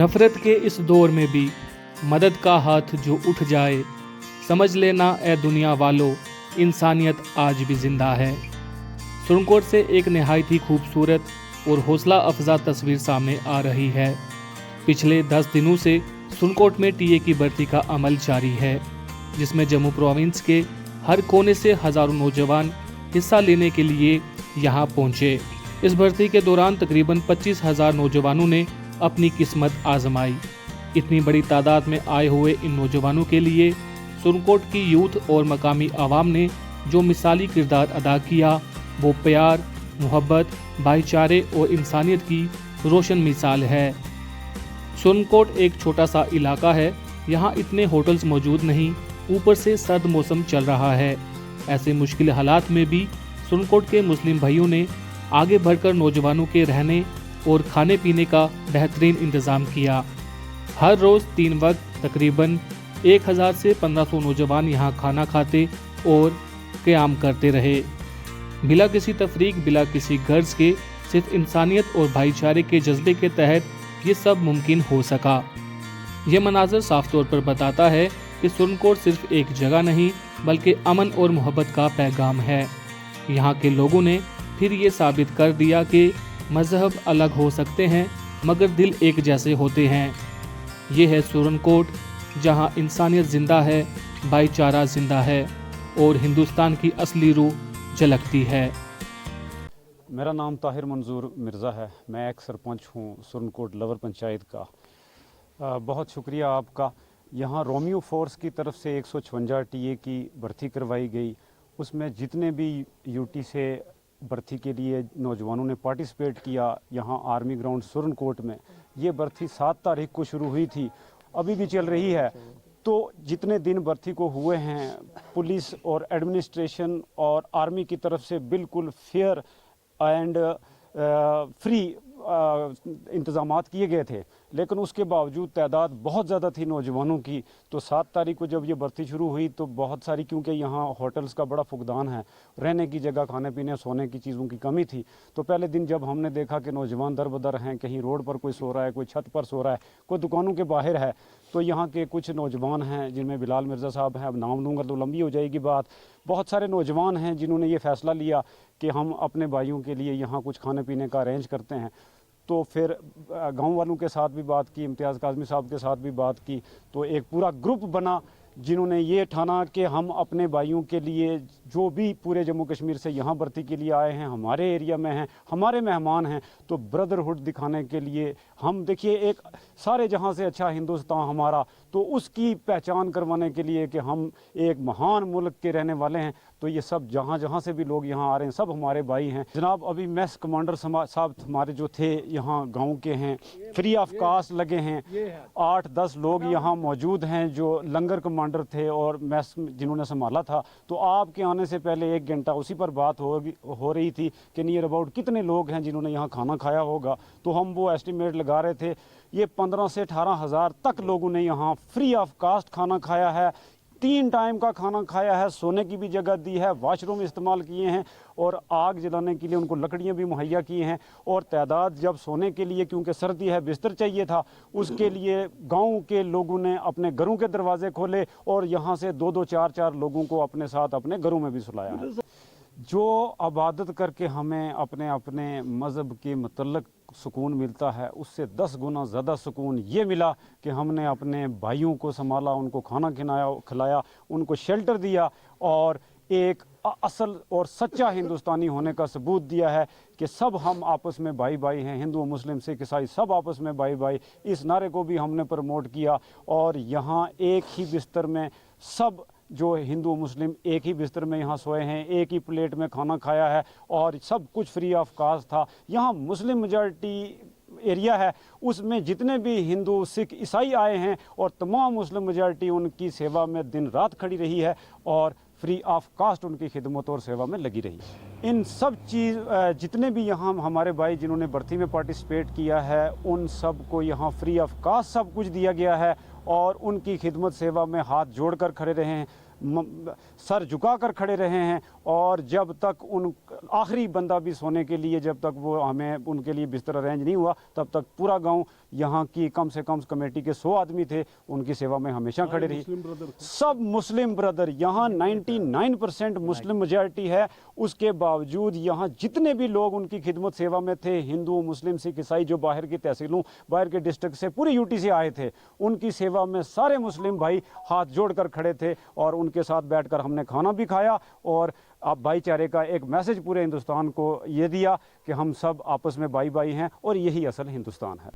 नफरत के इस दौर में भी मदद का हाथ जो उठ जाए, समझ लेना ए दुनिया वालों, इंसानियत आज भी जिंदा है। सुरनकोट से एक नहायत ही खूबसूरत और हौसला अफजा तस्वीर सामने आ रही है। पिछले 10 दिनों से सुरनकोट में टीए की भर्ती का अमल जारी है, जिसमें जम्मू प्रोविंस के हर कोने से हजारों नौजवान हिस्सा लेने के लिए यहां पहुंचे। इस भर्ती के दौरान तकरीबन 25,000 नौजवानों ने अपनी किस्मत आजमाई। इतनी बड़ी तादाद में आए हुए इन नौजवानों के लिए सुरनकोट की यूथ और मकामी आवाम ने जो मिसाली किरदार अदा किया, वो प्यार, मोहब्बत, भाईचारे और इंसानियत की रोशन मिसाल है। सुरनकोट एक छोटा सा इलाका है, यहाँ इतने होटल्स मौजूद नहीं, ऊपर से सर्द मौसम चल रहा है। ऐसे मुश्किल हालात में भी सुरनकोट के मुस्लिम भाइयों ने आगे बढ़कर नौजवानों के रहने और खाने पीने का बेहतरीन इंतज़ाम किया। हर रोज़ 3 वक्त तकरीबन 1000 से 1500 नौजवान यहाँ खाना खाते और क़याम करते रहे। बिला किसी तफरीक, बिला किसी गर्ज के, सिर्फ इंसानियत और भाईचारे के जज्बे के तहत ये सब मुमकिन हो सका। ये मनाजर साफ तौर पर बताता है कि सुरनकोट सिर्फ एक जगह नहीं, बल्कि अमन और मोहब्बत का पैगाम है। यहाँ के लोगों ने फिर ये साबित कर दिया कि मजहब अलग हो सकते हैं, मगर दिल एक जैसे होते हैं। ये है सुरनकोट, जहाँ इंसानियत जिंदा है, भाईचारा जिंदा है और हिंदुस्तान की असली रूह झलकती है। मेरा नाम ताहिर मंजूर मिर्ज़ा है। मैं एक सरपंच हूँ सुरनकोट लवर पंचायत का। बहुत शुक्रिया आपका। यहाँ रोमियो फोर्स की तरफ से 156 टीए की भर्ती करवाई गई। उसमें जितने भी यूटी से भर्ती के लिए नौजवानों ने पार्टिसिपेट किया, यहाँ आर्मी ग्राउंड सुरनकोट में ये भर्ती 7 तारीख को शुरू हुई थी, अभी भी चल रही है। तो जितने दिन भर्ती को हुए हैं, पुलिस और एडमिनिस्ट्रेशन और आर्मी की तरफ से बिल्कुल फेयर एंड फ्री इंतज़ामात किए गए थे, लेकिन उसके बावजूद तादाद बहुत ज़्यादा थी नौजवानों की। तो 7 तारीख को जब ये भर्ती शुरू हुई तो बहुत सारी, क्योंकि यहाँ होटल्स का बड़ा फुकदान है, रहने की जगह, खाने पीने सोने की चीज़ों की कमी थी। तो पहले दिन जब हमने देखा कि नौजवान दर बदर हैं, कहीं रोड पर कोई सो रहा है, कोई छत पर सो रहा है, कोई दुकानों के बाहर है, तो यहाँ के कुछ नौजवान हैं जिनमें बिलाल मिर्ज़ा साहब हैं, अब नाम लूँगा तो लंबी हो जाएगी बात। बहुत सारे नौजवान हैं जिन्होंने ये फ़ैसला लिया कि हम अपने भाइयों के लिए यहाँ कुछ खाने पीने का अरेंज करते हैं। तो फिर गांव वालों के साथ भी बात की, इम्तियाज़ काज़मी साहब के साथ भी बात की, तो एक पूरा ग्रुप बना जिन्होंने ये ठाना कि हम अपने भाइयों के लिए, जो भी पूरे जम्मू कश्मीर से यहाँ भर्ती के लिए आए हैं, हमारे एरिया में हैं, हमारे मेहमान हैं, तो ब्रदरहुड दिखाने के लिए हम, देखिए, एक सारे जहाँ से अच्छा हिंदुस्तान हमारा, तो उसकी पहचान करवाने के लिए कि हम एक महान मुल्क के रहने वाले हैं। तो ये सब जहाँ जहाँ से भी लोग यहाँ आ रहे हैं, सब हमारे भाई हैं। जनाब, अभी मैस कमांडर साहब हमारे जो थे यहाँ गांव के हैं, फ्री ऑफ कास्ट लगे हैं। 8-10 लोग यहाँ मौजूद हैं जो लंगर कमांडर थे और मैस जिन्होंने संभाला था। तो आपके आने से पहले 1 घंटा उसी पर बात हो रही थी कि नियर अबाउट कितने लोग हैं जिन्होंने यहाँ खाना खाया होगा। तो हम वो एस्टिमेट लगा रहे थे, ये 15 से 18 हज़ार तक लोगों ने यहाँ फ्री ऑफ कास्ट खाना खाया है। 3 टाइम का खाना खाया है, सोने की भी जगह दी है, वॉशरूम इस्तेमाल किए हैं और आग जलाने के लिए उनको लकड़ियाँ भी मुहैया की हैं। और तादाद जब सोने के लिए, क्योंकि सर्दी है, बिस्तर चाहिए था, उसके लिए गांव के लोगों ने अपने घरों के दरवाजे खोले और यहाँ से 2-2, 4-4 लोगों को अपने साथ अपने घरों में भी सुलाया है। जो इबादत करके हमें अपने अपने मज़हब के मतलब सुकून मिलता है, उससे 10 गुना ज़्यादा सुकून ये मिला कि हमने अपने भाइयों को संभाला, उनको खाना खिलाया, उनको शेल्टर दिया और एक असल और सच्चा हिंदुस्तानी होने का सबूत दिया है कि सब हम आपस में भाई भाई हैं। हिंदू, मुस्लिम, सिख, ईसाई सब आपस में भाई भाई, इस नारे को भी हमने प्रमोट किया। और यहाँ एक ही बिस्तर में सब जो हिंदू मुस्लिम एक ही बिस्तर में यहाँ सोए हैं, एक ही प्लेट में खाना खाया है और सब कुछ फ्री ऑफ कास्ट था। यहाँ मुस्लिम मेजॉरिटी एरिया है, उसमें जितने भी हिंदू, सिख, ईसाई आए हैं और तमाम मुस्लिम मेजॉरिटी उनकी सेवा में दिन रात खड़ी रही है और फ्री ऑफ कास्ट उनकी खिदमत और सेवा में लगी रही। इन सब चीज़, जितने भी यहाँ हमारे भाई जिन्होंने भर्ती में पार्टिसिपेट किया है, उन सब को यहाँ फ्री ऑफ कास्ट सब कुछ दिया गया है और उनकी खिदमत सेवा में हाथ जोड़कर खड़े रहे हैं, सर झुकाकर खड़े रहे हैं اور جب تک ان آخری بندہ بھی سونے کے لیے جب تک وہ ہمیں ان کے لیے بستر ارینج نہیں ہوا تب تک پورا گاؤں یہاں کی کم سے کم کمیٹی کے 100 آدمی تھے ان کی سیوا میں ہمیشہ کھڑے رہی. سب مسلم بردر یہاں 99% مسلم میجارٹی ہے. اس کے باوجود یہاں جتنے بھی لوگ ان کی خدمت سیوا میں تھے ہندو مسلم سکھ عیسائی جو باہر کی تحصیلوں باہر کے ڈسٹرکٹ سے پوری یوٹی سے آئے تھے ان کی سیوا میں سارے مسلم بھائی ہاتھ جوڑ کر کھڑے تھے اور ان کے ساتھ بیٹھ کر ہم نے کھانا بھی کھایا اور اب بھائی چارے کا ایک میسج پورے ہندوستان کو یہ دیا کہ ہم سب آپس میں بھائی بھائی ہیں اور یہی اصل ہندوستان ہے.